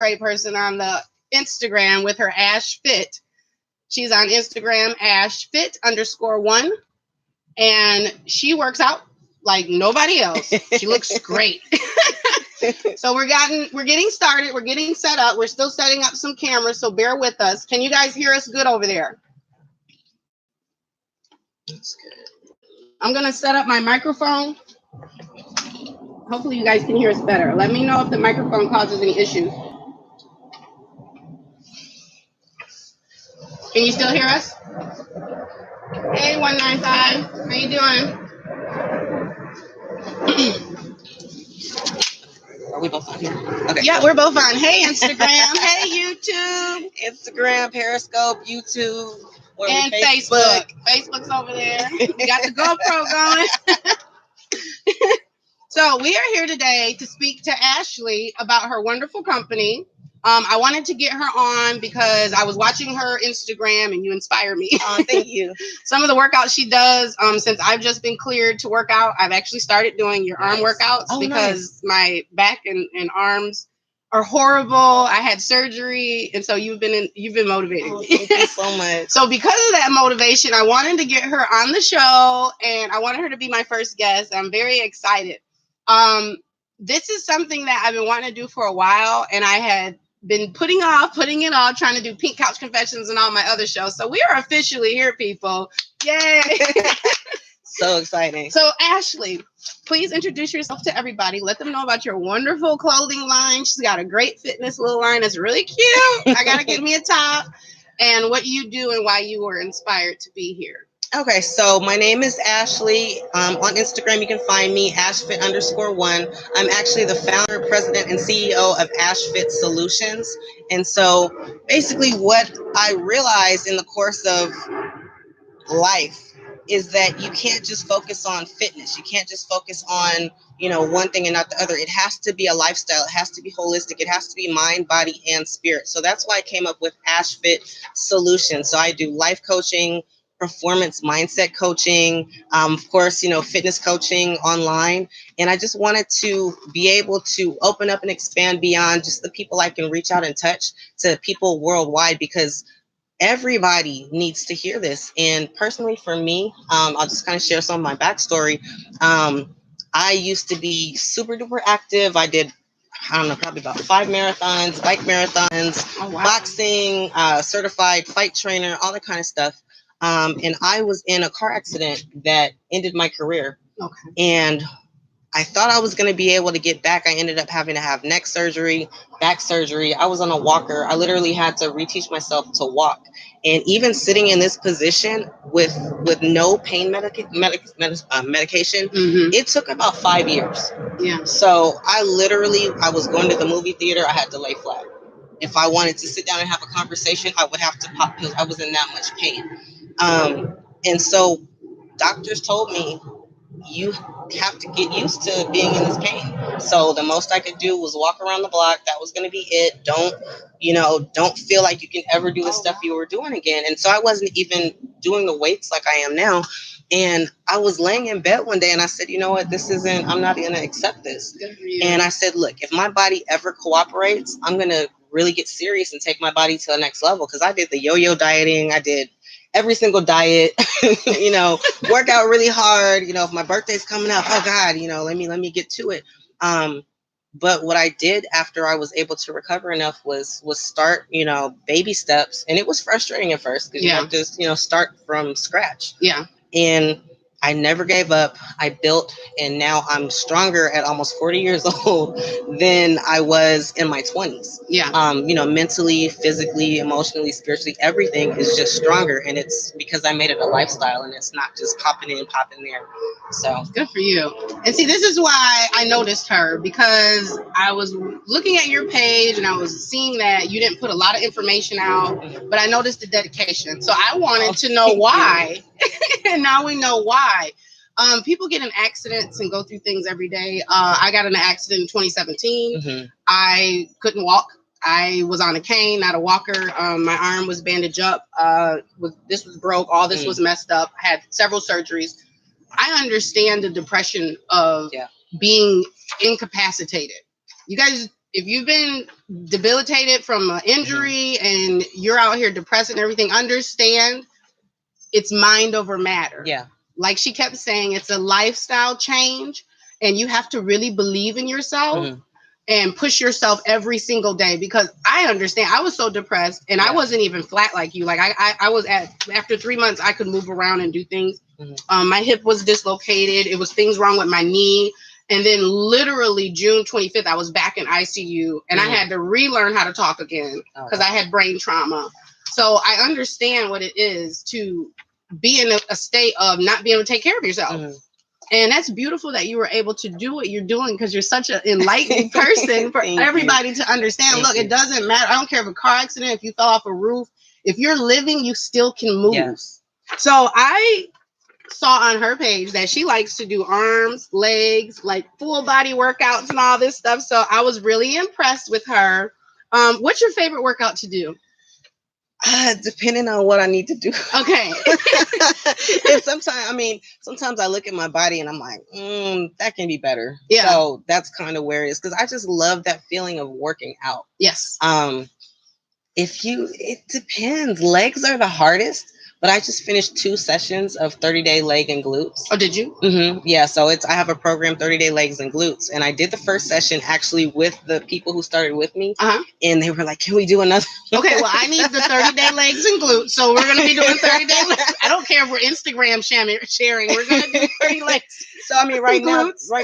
great person on the Instagram with her Ashfit. She's on Instagram, Ashfit_1. And she works out like nobody else. She looks great. So we're getting started. We're getting set up. We're still setting up some cameras, so bear with us. Can you guys hear us good over there? That's good. I'm going to set up my microphone. Hopefully you guys can hear us better. Let me know if the microphone causes any issues. Can you still hear us? Hey, 195. How you doing? Are we both on here? Okay. Yeah, we're both on. Hey, Instagram. Hey, YouTube. Instagram, Periscope, YouTube. And Facebook. Facebook's over there. We got the GoPro going. So we are here today to speak to Ashley about her wonderful company. I wanted to get her on because I was watching her Instagram and you inspire me. Oh, thank you. Some of the workouts she does, since I've just been cleared to work out, I've actually started doing your arm workouts because my back and arms are horrible. I had surgery, and so you've been motivating me. Thank you so much. So because of that motivation, I wanted to get her on the show, and I wanted her to be my first guest. I'm very excited. This is something that I've been wanting to do for a while, and I had been putting it off, trying to do Pink Couch Confessions and all my other shows. So we are officially here, people. Yay! So exciting. So Ashley, please introduce yourself to everybody. Let them know about your wonderful clothing line. She's got a great fitness little line that's really cute. I gotta get me a top. And what you do and why you were inspired to be here. Okay, so my name is Ashley. On Instagram, you can find me, Ahsfit_1. I'm actually the founder, president, and CEO of Ahsfit Solutions. And so basically what I realized in the course of life is that you can't just focus on fitness. You can't just focus on, one thing and not the other. It has to be a lifestyle. It has to be holistic. It has to be mind, body, and spirit. So that's why I came up with Ahsfit Solutions. So I do life coaching, performance mindset coaching, of course, fitness coaching online. And I just wanted to be able to open up and expand beyond just the people I can reach out and touch to people worldwide, because everybody needs to hear this. And personally for me, I'll just kind of share some of my backstory. I used to be super duper active. I did, probably about 5 marathons, bike marathons, boxing, certified fight trainer, all that kind of stuff. And I was in a car accident that ended my career. Okay. And I thought I was going to be able to get back. I ended up having to have neck surgery, back surgery. I was on a walker. I literally had to reteach myself to walk. And even sitting in this position with no pain medication, it took about 5 years. Yeah. So I was going to the movie theater. I had to lay flat. If I wanted to sit down and have a conversation, I would have to pop pills. I was in that much pain. And so doctors told me, you have to get used to being in this pain. So the most I could do was walk around the block. That was going to be it. Don't feel like you can ever do the stuff you were doing again. And so I wasn't even doing the weights like I am now. And I was laying in bed one day and I said, you know what, I'm not going to accept this. And I said, look, if my body ever cooperates, I'm going to really get serious and take my body to the next level. Because I did the yo-yo dieting. I did every single diet, work out really hard. If my birthday's coming up, oh God, let me get to it. But what I did after I was able to recover enough was start, baby steps. And it was frustrating at first because you have to, start from scratch. Yeah. And I never gave up. I built, and now I'm stronger at almost 40 years old than I was in my 20s. Yeah. Mentally, physically, emotionally, spiritually, everything is just stronger. And it's because I made it a lifestyle and it's not just popping in, popping there. So good for you. And see, this is why I noticed her, because I was looking at your page and I was seeing that you didn't put a lot of information out, but I noticed the dedication. So I wanted to know why. And now we know why. People get in accidents and go through things every day. I got in an accident in 2017. Mm-hmm. I couldn't walk. I was on a cane, not a walker. My arm was bandaged up. This was broke. All this was messed up. I had several surgeries. I understand the depression of being incapacitated. You guys if you've been debilitated from an injury and you're out here depressed and everything, understand it's mind over matter. Yeah. Like she kept saying, it's a lifestyle change, and you have to really believe in yourself and push yourself every single day, because I understand I was so depressed and I wasn't even flat like you. Like I was after 3 months, I could move around and do things. My hip was dislocated. It was things wrong with my knee. And then literally June 25th, I was back in ICU and I had to relearn how to talk again because I had brain trauma. So I understand what it is to be in a state of not being able to take care of yourself. And that's beautiful that you were able to do what you're doing, because you're such an enlightened person for everybody to understand. Look, it doesn't matter. I don't care if a car accident, if you fell off a roof, if you're living, you still can move. Yes. So I saw on her page that she likes to do arms, legs, like full body workouts and all this stuff. So I was really impressed with her. What's your favorite workout to do? Depending on what I need to do. Okay. And sometimes I look at my body and I'm like, that can be better. Yeah. So that's kind of where it is, because I just love that feeling of working out. Yes. It depends. Legs are the hardest, but I just finished 2 sessions of 30-day leg and glutes. Oh, did you? Yeah. So I have a program, 30-day legs and glutes, and I did the first session actually with the people who started with me, and they were like, "Can we do another?" Okay. Well, I need the 30-day legs and glutes, so we're gonna be doing 30-day legs. I don't care if we're Instagram sharing. We're gonna do 30 legs. So right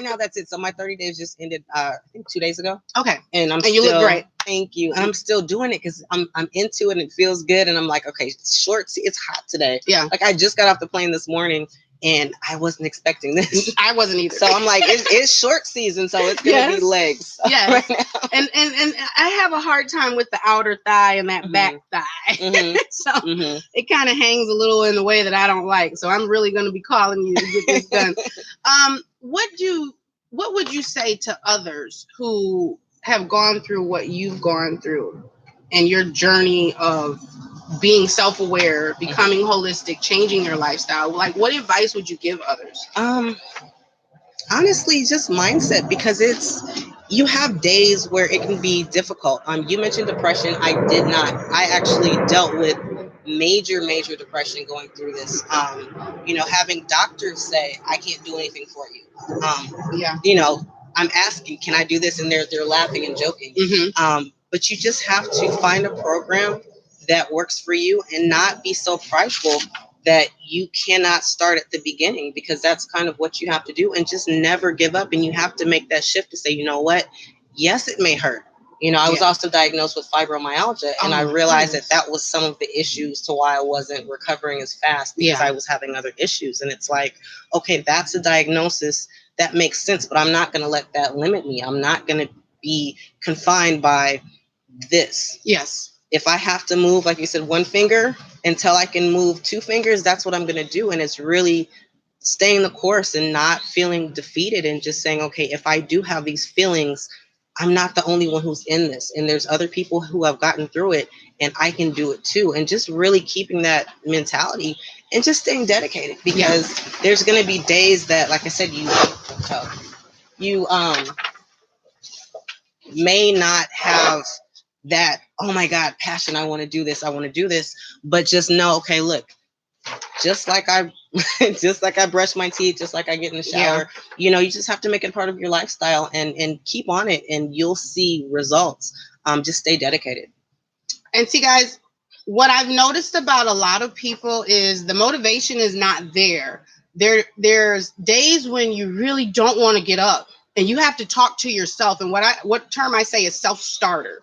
now that's it. So my 30 days just ended, I think 2 days ago. Okay. And you look great. Thank you. And I'm still doing it because I'm into it and it feels good. And I'm like, okay, shorts. It's hot today. Yeah. Like I just got off the plane this morning and I wasn't expecting this. I wasn't either. So I'm like, it's short season, so it's gonna be legs. Yeah. Right now. And I have a hard time with the outer thigh and that back thigh. So it kind of hangs a little in the way that I don't like. So I'm really gonna be calling you to get this done. What would you say to others who have gone through what you've gone through and your journey of being self-aware, becoming holistic, changing your lifestyle? Like, what advice would you give others? Honestly, just mindset, because you have days where it can be difficult. You mentioned depression. I did not. I actually dealt with major depression going through this. Having doctors say, I can't do anything for you. I'm asking, can I do this? And they're laughing and joking. But you just have to find a program that works for you and not be so prideful that you cannot start at the beginning, because that's kind of what you have to do, and just never give up. And you have to make that shift to say, you know what? Yes, it may hurt. I was also diagnosed with fibromyalgia, and I realized that was some of the issues to why I wasn't recovering as fast, because I was having other issues. And it's like, okay, that's a diagnosis. That makes sense, but I'm not going to let that limit me. I'm not going to be confined by this. Yes. If I have to move, like you said, 1 finger until I can move 2 fingers, that's what I'm going to do. And it's really staying the course and not feeling defeated, and just saying, okay, if I do have these feelings, I'm not the only one who's in this. And there's other people who have gotten through it, and I can do it too. And just really keeping that mentality and just staying dedicated, because there's going to be days that, like I said, you may not have that, oh my God, passion, I want to do this, but just know, okay, look, just like I brush my teeth, just like I get in the shower, you just have to make it part of your lifestyle and keep on it, and you'll see results. Just stay dedicated. And see, guys, what I've noticed about a lot of people is the motivation is not there. There's days when you really don't want to get up, and you have to talk to yourself. And what term I say is self-starter.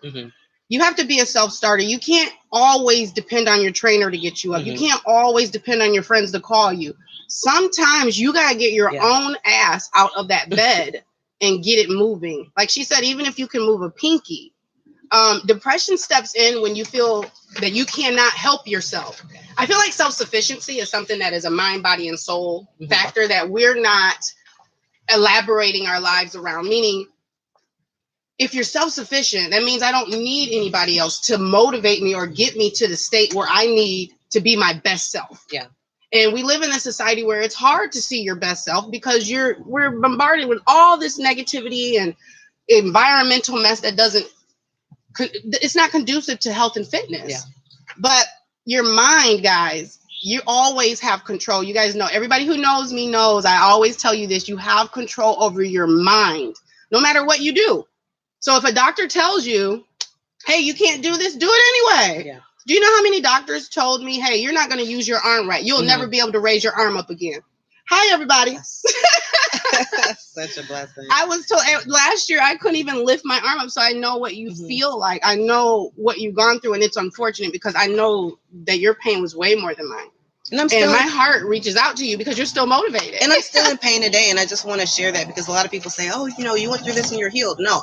You have to be a self-starter. You can't always depend on your trainer to get you up. You can't always depend on your friends to call you. Sometimes you got to get your own ass out of that bed and get it moving. Like she said, even if you can move a pinky, depression steps in when you feel that you cannot help yourself. I feel like self-sufficiency is something that is a mind, body, and soul factor that we're not elaborating our lives around. Meaning, if you're self-sufficient, that means I don't need anybody else to motivate me or get me to the state where I need to be my best self. Yeah. And we live in a society where it's hard to see your best self, because we're bombarded with all this negativity and environmental mess that doesn't, it's not conducive to health and fitness. Yeah. But your mind, guys, you always have control. You guys know, everybody who knows me knows, I always tell you this, you have control over your mind, no matter what you do. So if a doctor tells you, hey, you can't do this, do it anyway. Yeah. Do you know how many doctors told me, hey, you're not going to use your arm right. You'll never be able to raise your arm up again. Hi, everybody. Yes. Such a blessing. I was told last year I couldn't even lift my arm up, so I know what you feel like. I know what you've gone through, and it's unfortunate because I know that your pain was way more than mine. And my heart reaches out to you because you're still motivated. And I'm still in pain today, and I just want to share that because a lot of people say, oh, you went through this and you're healed. No,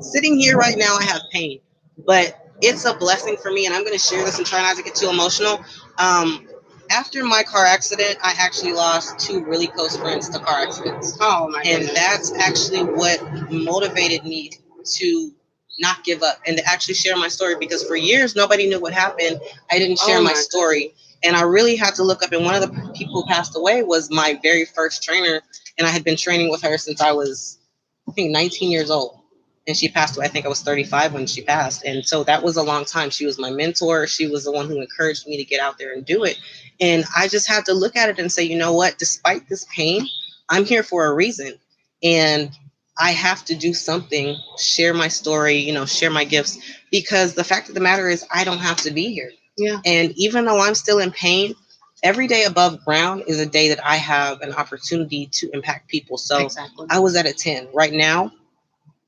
sitting here right now, I have pain. But it's a blessing for me, and I'm going to share this and try not to get too emotional. After my car accident, I actually lost 2 really close friends to car accidents. Oh, my goodness. And that's actually what motivated me to not give up and to actually share my story, because for years, nobody knew what happened. I didn't share my story. And I really had to look up. And one of the people who passed away was my very first trainer. And I had been training with her since I was, I think, 19 years old. And she passed away. I think I was 35 when she passed. And so that was a long time. She was my mentor. She was the one who encouraged me to get out there and do it. And I just had to look at it and say, you know what? Despite this pain, I'm here for a reason. And I have to do something, share my story, share my gifts, because the fact of the matter is I don't have to be here. Yeah. And even though I'm still in pain, every day above ground is a day that I have an opportunity to impact people. So I was at a 10. Right now,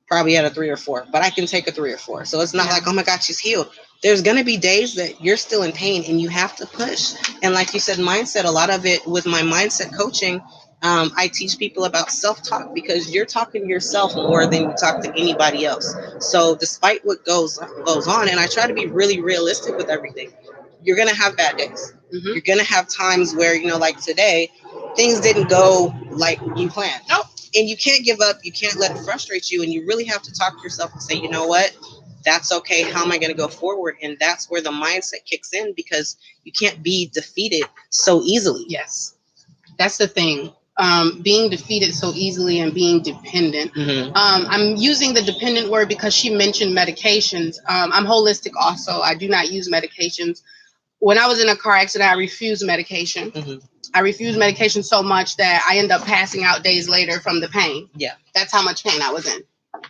probably at a 3 or 4, but I can take a 3 or 4. So it's not like, oh my God, she's healed. There's going to be days that you're still in pain and you have to push. And like you said, mindset, a lot of it with my mindset coaching, I teach people about self-talk, because you're talking to yourself more than you talk to anybody else. So despite what goes on, and I try to be really realistic with everything, you're going to have bad days. You're going to have times where, like today, things didn't go like you planned. Nope. And you can't give up. You can't let it frustrate you. And you really have to talk to yourself and say, you know what? That's okay. How am I going to go forward? And that's where the mindset kicks in, because you can't be defeated so easily. Yes. That's the thing. Being defeated so easily and being dependent. I'm using the dependent word because she mentioned medications. I'm holistic also. I do not use medications. When I was in a car accident, I refused medication. I refused medication so much that I ended up passing out days later from the pain. Yeah. That's how much pain I was in.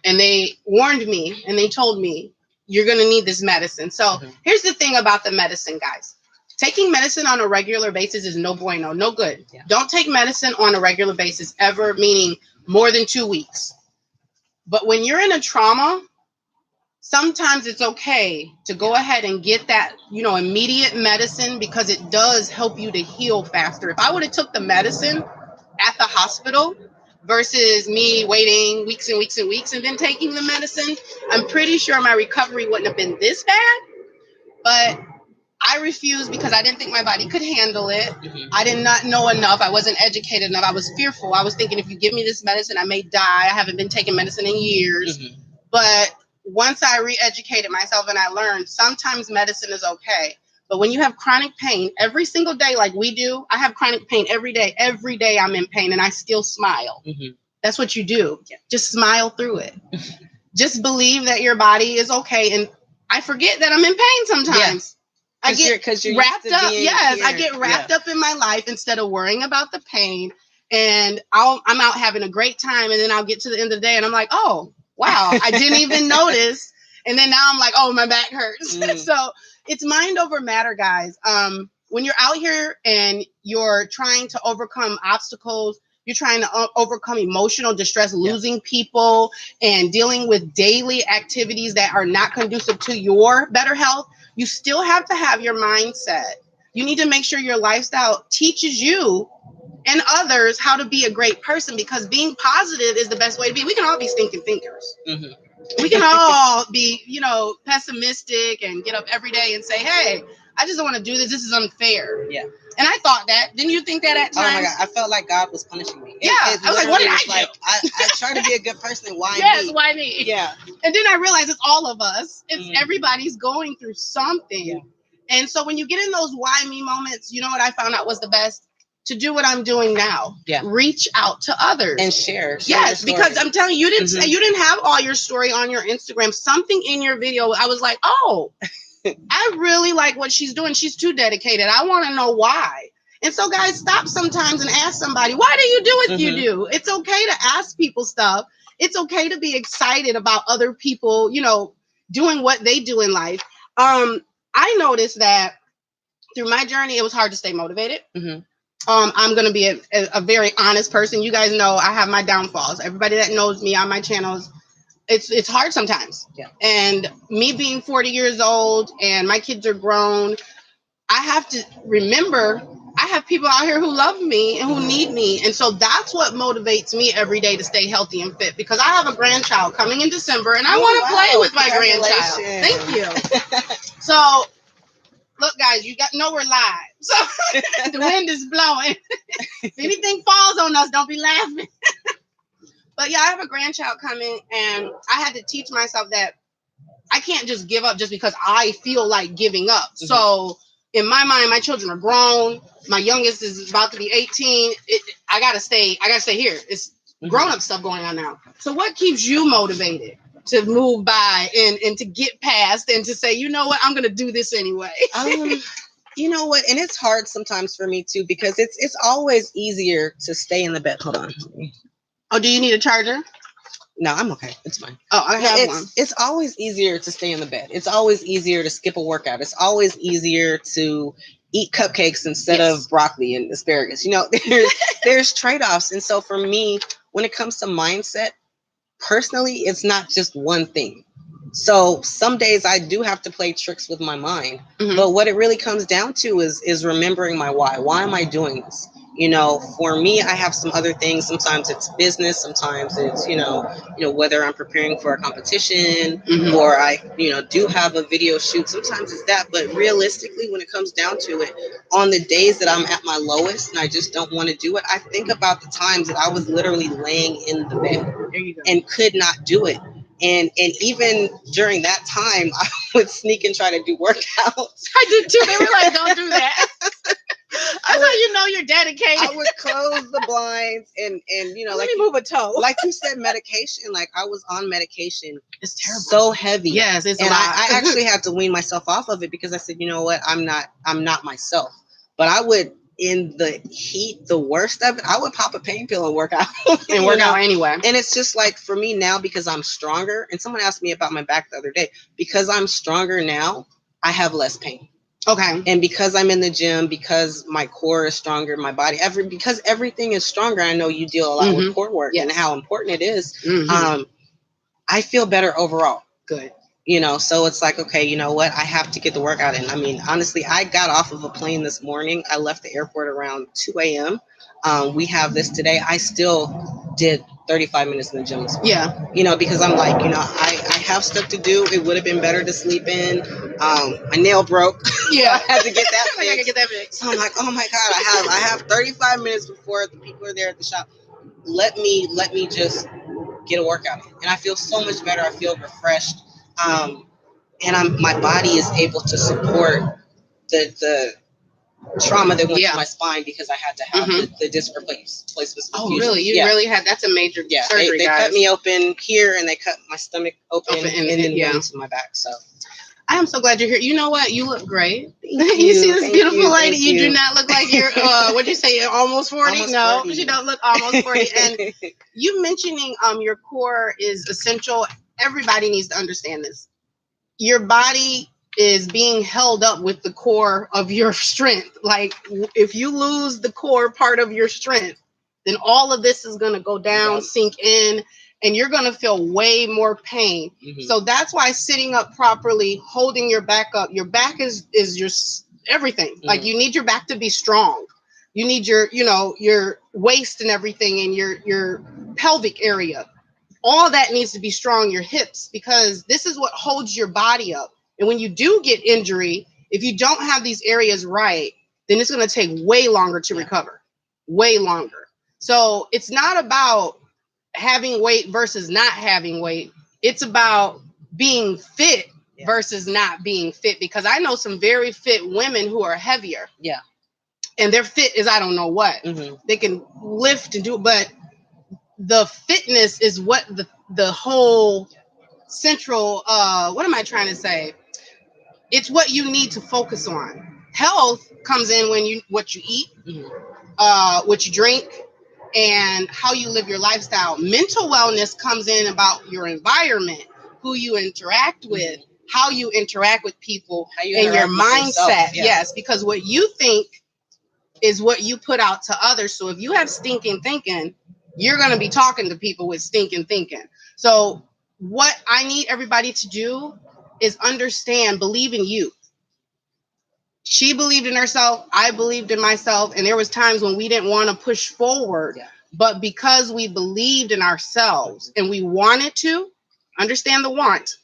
And they warned me and they told me, you're going to need this medicine. So here's the thing about the medicine, guys. Taking medicine on a regular basis is no bueno, no good. Yeah. Don't take medicine on a regular basis ever, meaning more than 2 weeks. But when you're in a trauma, sometimes it's okay to go ahead and get that, immediate medicine, because it does help you to heal faster. If I would have took the medicine at the hospital versus me waiting weeks and weeks and weeks and then taking the medicine, I'm pretty sure my recovery wouldn't have been this bad. But I refused because I didn't think my body could handle it. I did not know enough. I wasn't educated enough. I was fearful. I was thinking, if you give me this medicine, I may die. I haven't been taking medicine in years. But once I re-educated myself and I learned sometimes medicine is okay. But when you have chronic pain every single day, like we do, I have chronic pain every day. Every day I'm in pain and I still smile. That's what you do. Just smile through it. Just believe that your body is okay. And I forget that I'm in pain sometimes. I get wrapped up. Yes, I get wrapped up in my life instead of worrying about the pain. And I'm out having a great time. And then I'll get to the end of the day and I'm like, oh, wow, I didn't even notice. And then now I'm like, oh, my back hurts. So it's mind over matter, guys. When you're out here and you're trying to overcome obstacles, you're trying to overcome emotional distress, losing people, and dealing with daily activities that are not conducive to your better health, you still have to have your mindset. You need to make sure your lifestyle teaches you and others how to be a great person, because being positive is the best way to be. We can all be stinking thinkers. We can all be, pessimistic and get up every day and say, hey, I just don't want to do this. This is unfair. Yeah. And I thought that. Didn't you think that at times? Oh my God. I felt like God was punishing me. I was like, what did I do? I try to be a good person. Why me? Yes, why me? Yeah. And then I realized it's all of us. It's everybody's going through something. Yeah. And so when you get in those why me moments, you know what I found out was the best? to do what I'm doing now. Yeah. Reach out to others and share. Yes, because I'm telling you, you didn't have all your story on your Instagram. Something in your video, I was like, oh, I really like what she's doing. She's too dedicated. I want to know why. And so, guys, stop sometimes and ask somebody, why do you do what you do? It's okay to ask people stuff. It's okay to be excited about other people, you know, doing what they do in life. I noticed that through my journey, it was hard to stay motivated. I'm going to be a very honest person. You guys know I have my downfalls. Everybody that knows me on my channels, it's hard sometimes. Yeah. And me being 40 years old and my kids are grown, I have to remember I have people out here who love me and who need me. And so that's what motivates me every day to stay healthy and fit, because I have a grandchild coming in December and I want to play with my grandchild. Thank you. So, look, guys, you know we're live. So the wind is blowing. If anything falls on us, don't be laughing. But yeah, I have a grandchild coming, and I had to teach myself that I can't just give up just because I feel like giving up. So in my mind, my children are grown. My youngest is about to be 18. I gotta stay here. It's grown-up stuff going on now. So what keeps you motivated to move by and to get past and to say, you know what, I'm gonna do this anyway? You know what, and it's hard sometimes for me too, because it's always easier to stay in the bed. Hold on. Oh, do you need a charger? No, I'm okay. It's fine. Oh, I have one. It's always easier to stay in the bed. It's always easier to skip a workout. It's always easier to eat cupcakes instead of broccoli and asparagus. You know, there's trade-offs. And so for me, when it comes to mindset, personally, it's not just one thing. So some days I do have to play tricks with my mind. But what it really comes down to is remembering my why. Why am I doing this? You know, for me, I have some other things. Sometimes it's business. Sometimes it's, you know, whether I'm preparing for a competition or I, do have a video shoot. Sometimes it's that. But realistically, when it comes down to it, on the days that I'm at my lowest and I just don't want to do it, I think about the times that I was literally laying in the bed and could not do it. And even during that time, I would sneak and try to do workouts. I did too. They were like, don't do that. That's how you know you're dedicated. I would close the blinds and let me move a toe. Like you said, medication. Like I was on medication. It's terrible. So heavy. Yes, it's and a lot. I actually had to wean myself off of it because I said, you know what, I'm not myself. But I would, in the heat, the worst of it, I would pop a pain pill and work out. And work out anyway. And it's just like, for me now, because I'm stronger, and someone asked me about my back the other day, because I'm stronger now, I have less pain. Okay. And because I'm in the gym, because my core is stronger, my body, because everything is stronger, I know you deal a lot with core work and how important it is. I feel better overall. Good. So it's like, okay, you know what? I have to get the workout in. I mean, honestly, I got off of a plane this morning. I left the airport around 2 a.m. We have this today. I still did 35 minutes in the gym. Yeah. Because I'm like, I have stuff to do. It would have been better to sleep in. My nail broke. Yeah. I had to get that fixed. I gotta get that fixed. So I'm like, oh my God, I have 35 minutes before the people are there at the shop. Let me just get a workout in. And I feel so much better. I feel refreshed. And my body is able to support the trauma that went to my spine because I had to have the disc replacement. Oh, really? You really had, that's a major surgery, they guys. cut me open here and they cut my stomach open and then went into my back. So I am so glad you're here. You know what? You look great. You see this beautiful lady. You do not look like you're, what'd you say, almost 40? Almost no, 40. She don't look almost 40. And you mentioning your core is essential. Everybody needs to understand this. Your body is being held up with the core of your strength. Like if you lose the core part of your strength, then all of this is going to go down, sink in, and you're going to feel way more pain. So that's why sitting up properly, holding your back up, your back is your everything. Like you need your back to be strong. You need your, your waist and everything and your pelvic area. All that needs to be strong, your hips, because this is what holds your body up. And when you do get injury, if you don't have these areas right, then it's going to take way longer to recover, way longer. So it's not about having weight versus not having weight. It's about being fit versus not being fit, because I know some very fit women who are heavier. Yeah. and their fit is I don't know what. They can lift and do, but the fitness is what the whole central. What am I trying to say? It's what you need to focus on. Health comes in when what you eat, what you drink, and how you live your lifestyle. Mental wellness comes in about your environment, who you interact with, how you interact with people, and your mindset. Yes, because what you think is what you put out to others. So if you have stinking thinking, you're going to be talking to people with stinking thinking. So what I need everybody to do is understand, believe in you. She believed in herself. I believed in myself. And there was times when we didn't want to push forward. Yeah. But because we believed in ourselves and we wanted to, understand the want,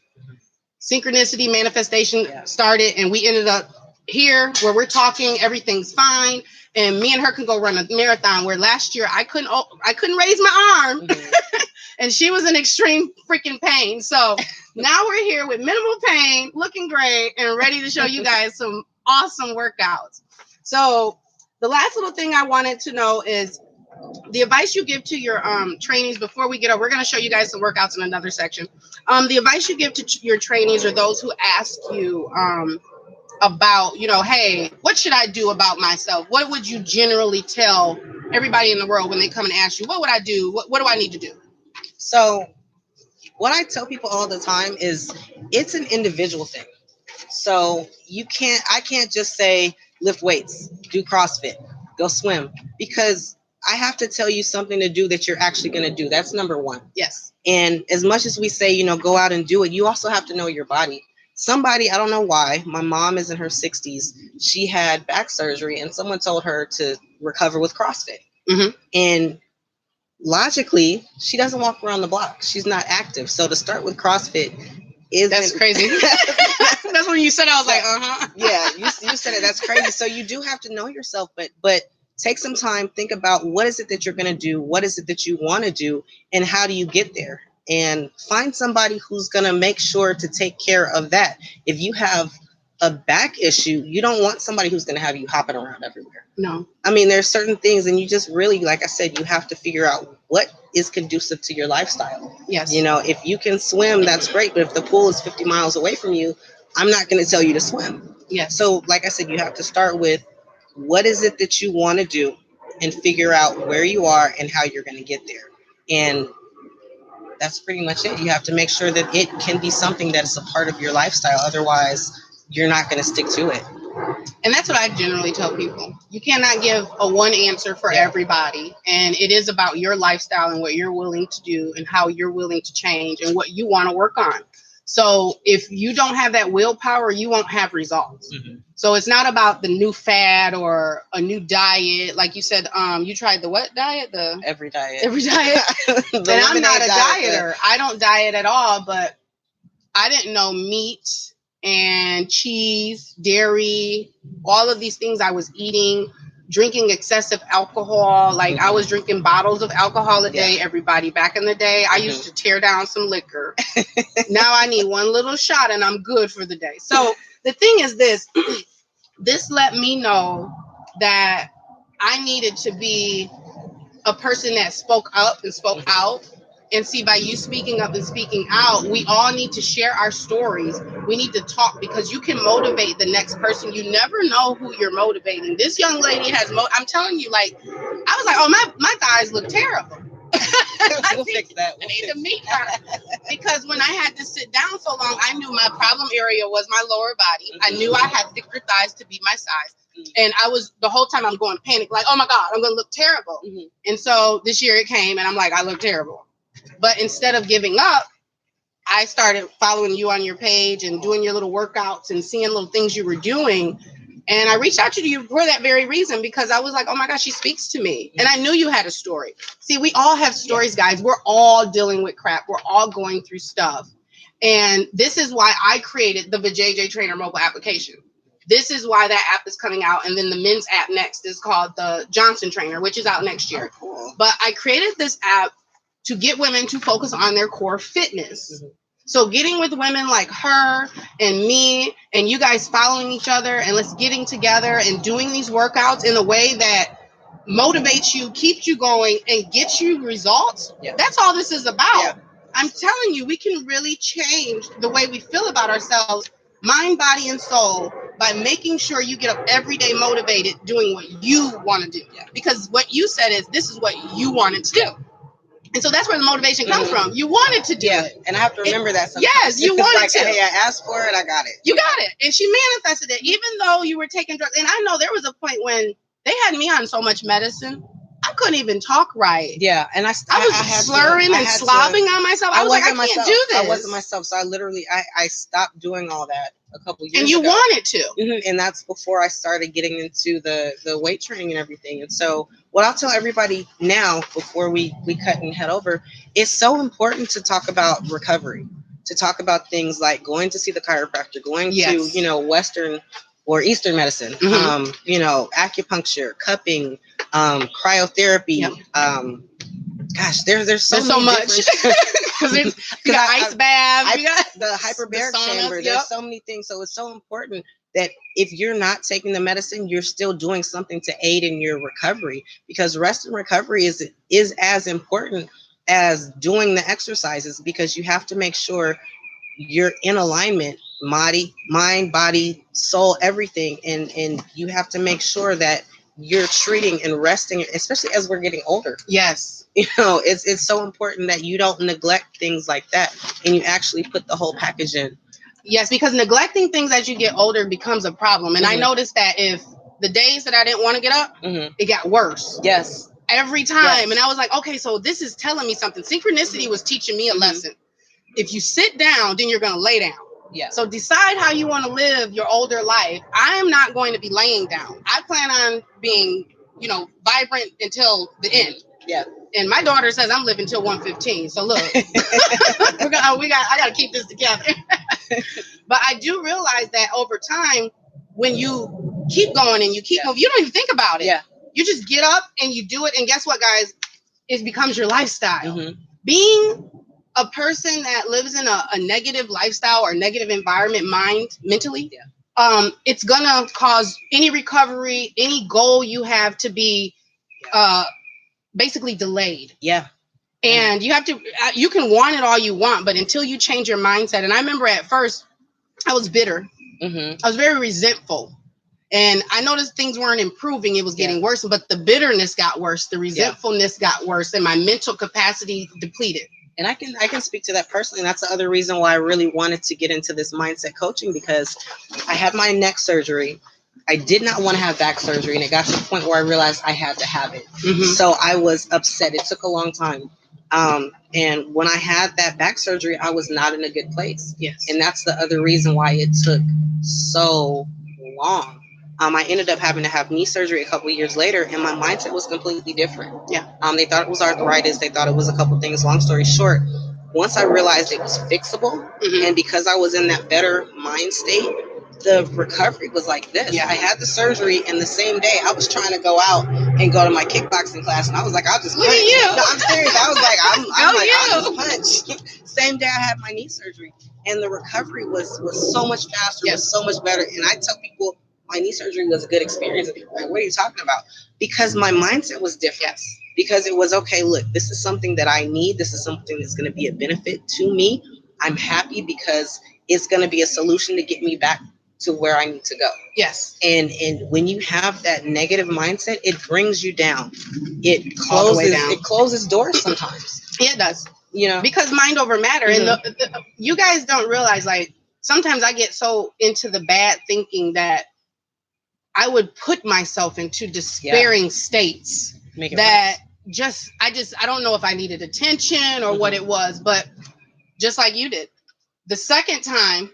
synchronicity, manifestation started, and we ended up here where we're talking, everything's fine. And me and her can go run a marathon, where last year I couldn't raise my arm. And she was in extreme freaking pain. So now we're here with minimal pain, looking great, and ready to show you guys some awesome workouts. So the last little thing I wanted to know is the advice you give to your trainees before we get up. We're going to show you guys some workouts in another section. The advice you give to your trainees or those who ask you about, hey, what should I do about myself? What would you generally tell everybody in the world when they come and ask you, what would I do? What do I need to do? So what I tell people all the time is it's an individual thing. So I can't just say lift weights, do CrossFit, go swim, because I have to tell you something to do that you're actually going to do. That's number one. Yes. And as much as we say, go out and do it, you also have to know your body. Somebody, I don't know why, my mom is in her 60s. She had back surgery and someone told her to recover with CrossFit. And logically, she doesn't walk around the block. She's not active. So to start with CrossFit that's crazy. That's when you said, I was like, Yeah, you said it. That's crazy. So you do have to know yourself, but take some time, think about what is it that you're going to do? What is it that you want to do? And how do you get there? And find somebody who's going to make sure to take care of that. If you have a back issue, you don't want somebody who's going to have you hopping around everywhere. No. I mean, there's certain things, and you just really, like I said, you have to figure out what is conducive to your lifestyle. Yes. If you can swim, that's great. But if the pool is 50 miles away from you, I'm not going to tell you to swim. Yes. So like I said, you have to start with what is it that you want to do and figure out where you are and how you're going to get there. And that's pretty much it. You have to make sure that it can be something that is a part of your lifestyle. Otherwise, you're not going to stick to it. And that's what I generally tell people. You cannot give a one answer for everybody. And it is about your lifestyle and what you're willing to do and how you're willing to change and what you want to work on. So if you don't have that willpower, you won't have results. So it's not about the new fad or a new diet. Like you said, you tried the what diet? Every diet. And I'm not a dieter. I don't diet at all, but I didn't know meat and cheese, dairy, all of these things I was eating, drinking excessive alcohol. Like I was drinking bottles of alcohol a day, everybody. Back in the day, I used to tear down some liquor. Now I need one little shot and I'm good for the day. So the thing is this, this let me know that I needed to be a person that spoke up and spoke out. And see, by you speaking up and speaking out, we all need to share our stories. We need to talk because you can motivate the next person. You never know who you're motivating. This young lady has, I'm telling you, like, I was like, oh, my thighs look terrible. We'll fix that. I need to meet her. Because when I had to sit down so long, I knew my problem area was my lower body. I knew I had thicker thighs to be my size. And I was, the whole time I'm going panic, like, oh my God, I'm going to look terrible. And so this year it came and I'm like, I look terrible. But instead of giving up, I started following you on your page and doing your little workouts and seeing little things you were doing. And I reached out to you for that very reason, because I was like, oh my gosh, she speaks to me. And I knew you had a story. See, we all have stories, guys. We're all dealing with crap. We're all going through stuff. And this is why I created the JJ Trainer mobile application. This is why that app is coming out. And then the men's app next is called the Johnson Trainer, which is out next year. But I created this app to get women to focus on their core fitness. So getting with women like her and me and you guys following each other and let's getting together and doing these workouts in a way that motivates you, keeps you going, and gets you results. Yeah. That's all this is about. Yeah. I'm telling you, we can really change the way we feel about ourselves, mind, body, and soul, by making sure you get up every day motivated doing what you want to do. Yeah. Because what you said is, this is what you wanted to do. And so that's where the motivation comes from. You wanted to do it. And I have to remember that sometimes. Yes, you wanted like, to. Hey, I asked for it, I got it. You got it. And she manifested it, even though you were taking drugs. And I know there was a point when they had me on so much medicine, I couldn't even talk right. Yeah, and I was slurring and slobbing on myself. I was like, I can't do this. I wasn't myself, so I literally, I stopped doing all that a couple years ago. And you wanted to. Mm-hmm. And that's before I started getting into the weight training and everything. And so what I'll tell everybody now, before we cut and head over, it's so important to talk about recovery, to talk about things like going to see the chiropractor, going to, Western or Eastern medicine, acupuncture, cupping, cryotherapy. Yep. Gosh, there's so much. Because you got ice baths, you got the hyperbaric chamber. Yep. There's so many things. So it's so important that if you're not taking the medicine, you're still doing something to aid in your recovery, because rest and recovery is as important as doing the exercises, because you have to make sure you're in alignment, mind, body, soul, everything. And you have to make sure that you're treating and resting, especially as we're getting older. Yes. It's so important that you don't neglect things like that, and you actually put the whole package in. Yes, because neglecting things as you get older becomes a problem. And I noticed that if the days that I didn't want to get up, it got worse. Yes. Every time. Yes. And I was like, okay, so this is telling me something. Synchronicity was teaching me a lesson. If you sit down, then you're going to lay down. Yeah. So decide how you want to live your older life. I am not going to be laying down. I plan on being, vibrant until the end. Yeah. And my daughter says I'm living till 115. So look, I got to keep this together. But I do realize that over time, when you keep going and you keep moving, you don't even think about it. Yeah. You just get up and you do it. And guess what, guys? It becomes your lifestyle. Mm-hmm. Being a person that lives in a negative lifestyle or negative environment, mentally, it's gonna cause any recovery, any goal you have to be basically delayed. Yeah. And you have to, you can want it all you want, but until you change your mindset. And I remember at first I was bitter. Mm-hmm. I was very resentful. And I noticed things weren't improving. It was getting worse, but the bitterness got worse. The resentfulness got worse, and my mental capacity depleted. And I can speak to that personally. And that's the other reason why I really wanted to get into this mindset coaching, because I had my neck surgery. I did not want to have back surgery, and it got to the point where I realized I had to have it. Mm-hmm. So I was upset. It took a long time. And when I had that back surgery, I was not in a good place. Yes. And that's the other reason why it took so long. I ended up having to have knee surgery a couple of years later, and my mindset was completely different. Yeah. They thought it was arthritis. They thought it was a couple things. Long story short, once I realized it was fixable, and because I was in that better mind state, the recovery was like this. Yeah. I had the surgery, and the same day I was trying to go out and go to my kickboxing class, and I was like, I'll just punch. Look at you. No, I'm serious. I was like, I'll just punch. Same day I had my knee surgery, and the recovery was so much faster, was so much better. And I tell people, my knee surgery was a good experience. Like, what are you talking about? Because my mindset was different. Yes. Because it was, okay, look, this is something that I need. This is something that's going to be a benefit to me. I'm happy because it's going to be a solution to get me back to where I need to go. Yes. And when you have that negative mindset, it brings you down. It closes doors sometimes. Yeah, it does. Because mind over matter. Mm-hmm. And you guys don't realize, like, sometimes I get so into the bad thinking that I would put myself into despairing states that I don't know if I needed attention or what it was, but just like you did, the second time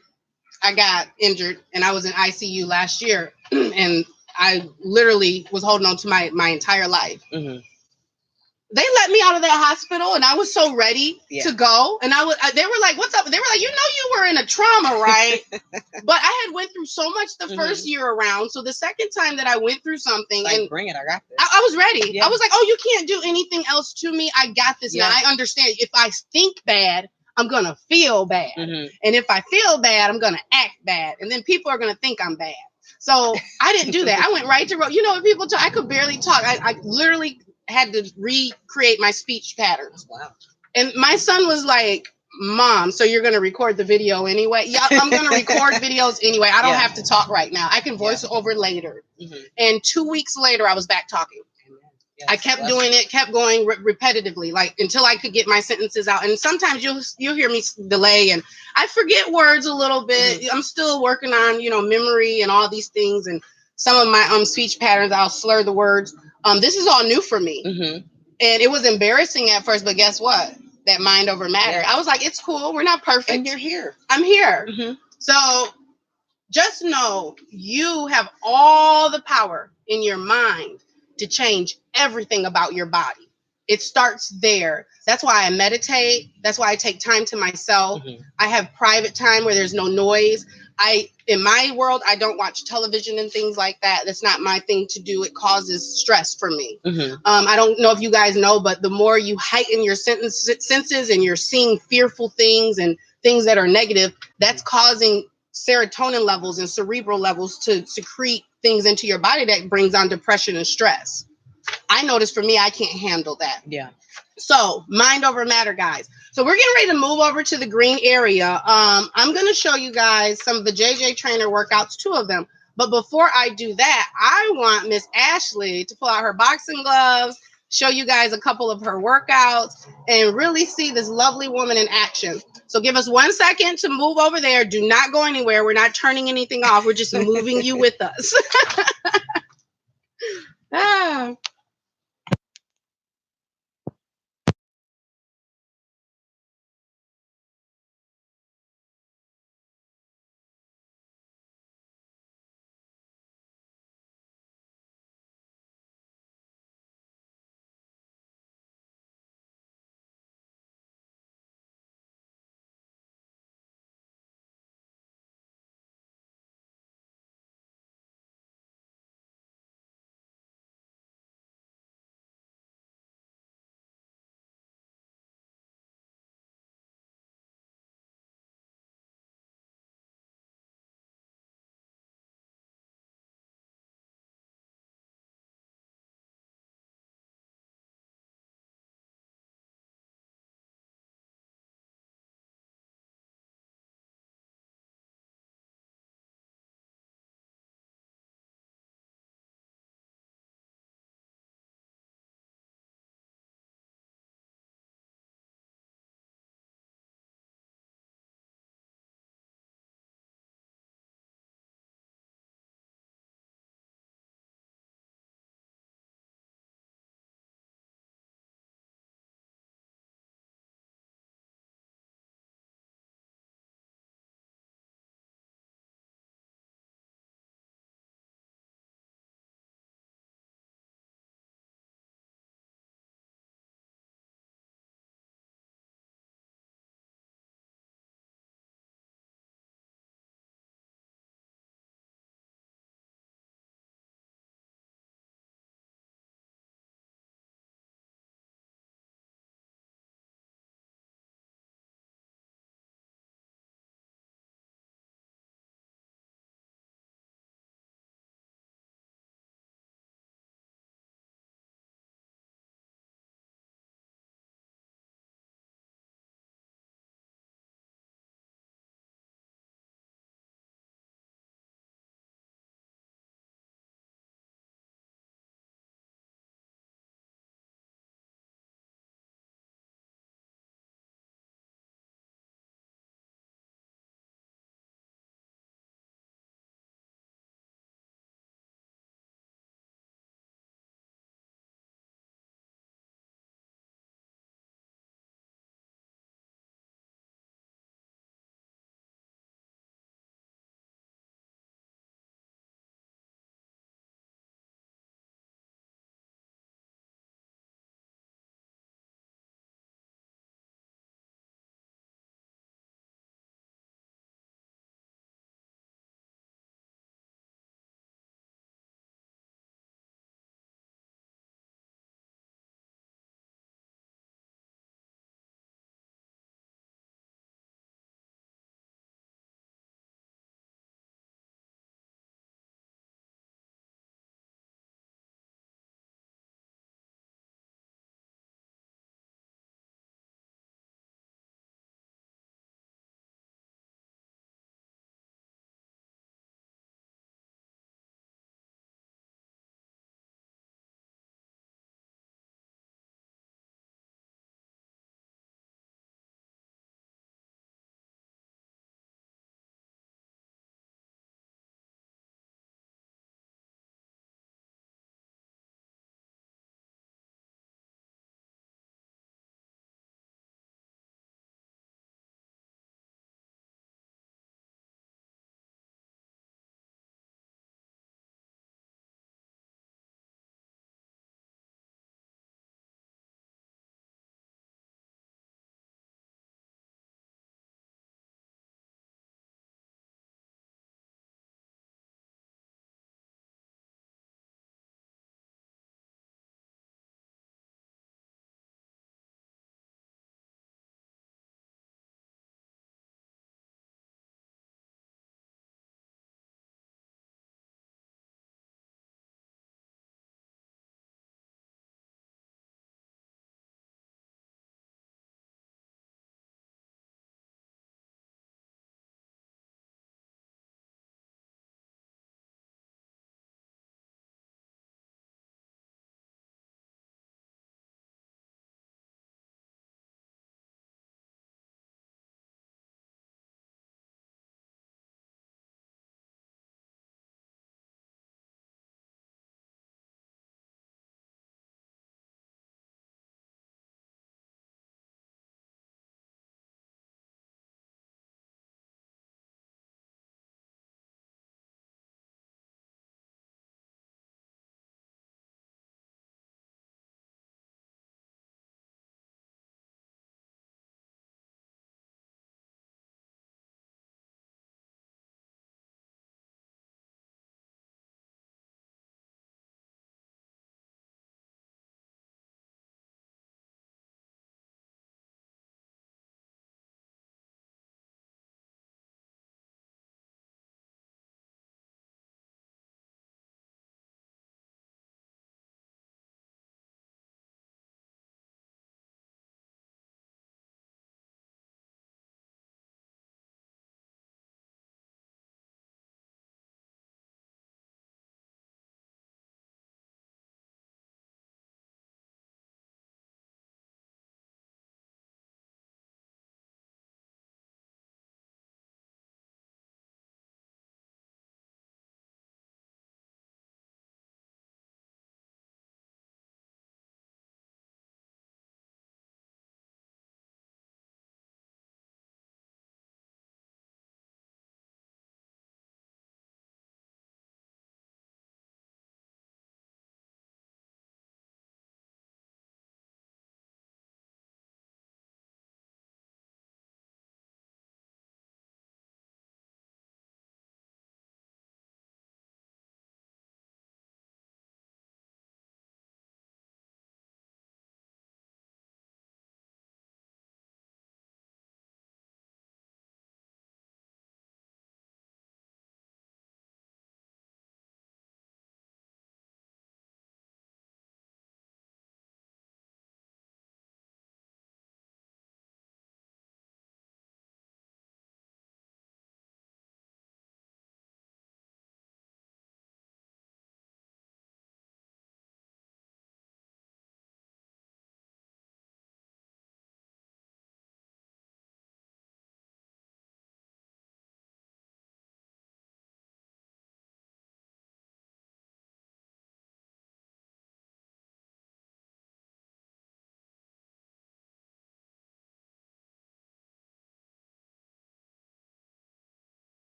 I got injured and I was in ICU last year, and I literally was holding on to my entire life. Mm-hmm. They let me out of that hospital, and I was so ready to go. And they were like, "What's up?" They were like, "You were in a trauma, right?" But I had went through so much the first year around. So the second time that I went through something, like, bring it, I got this. I was ready. Yeah. I was like, "Oh, you can't do anything else to me. I got this now. I understand. If I think bad, I'm going to feel bad. Mm-hmm. And if I feel bad, I'm going to act bad. And then people are going to think I'm bad. So I didn't do that. I went right to, you know, when people talk, I could barely talk. I literally had to recreate my speech patterns. Wow. And my son was like, Mom, so you're going to record the video anyway? Yeah, I'm going to record videos anyway. I don't have to talk right now. I can voice over later. Mm-hmm. And 2 weeks later, I was back talking. Yes, I kept doing it, kept going repetitively, like until I could get my sentences out. And sometimes you'll hear me delay, and I forget words a little bit. Mm-hmm. I'm still working on, you know, memory and all these things. And some of my speech patterns, I'll slur the words. This is all new for me. Mm-hmm. And it was embarrassing at first, but guess what? That mind over matter. Yeah. I was like, it's cool. We're not perfect. And you're here. I'm here. Mm-hmm. So just know you have all the power in your mind to change everything about your body. It starts there. That's why I meditate. That's why I take time to myself. Mm-hmm. I have private time where there's no noise. In my world, I don't watch television and things like that. That's not my thing to do. It causes stress for me. Mm-hmm. I don't know if you guys know, but the more you heighten your senses and you're seeing fearful things and things that are negative, that's causing serotonin levels and cerebral levels to secrete things into your body that brings on depression and stress. I noticed for me, I can't handle that. Yeah. So mind over matter, guys. So we're getting ready to move over to the green area. I'm going to show you guys some of the JJ Trainer workouts, 2 of them. But before I do that, I want Miss Ashley to pull out her boxing gloves, show you guys a couple of her workouts, and really see this lovely woman in action. So give us 1 second to move over there. Do not go anywhere. We're not turning anything off. We're just moving you with us.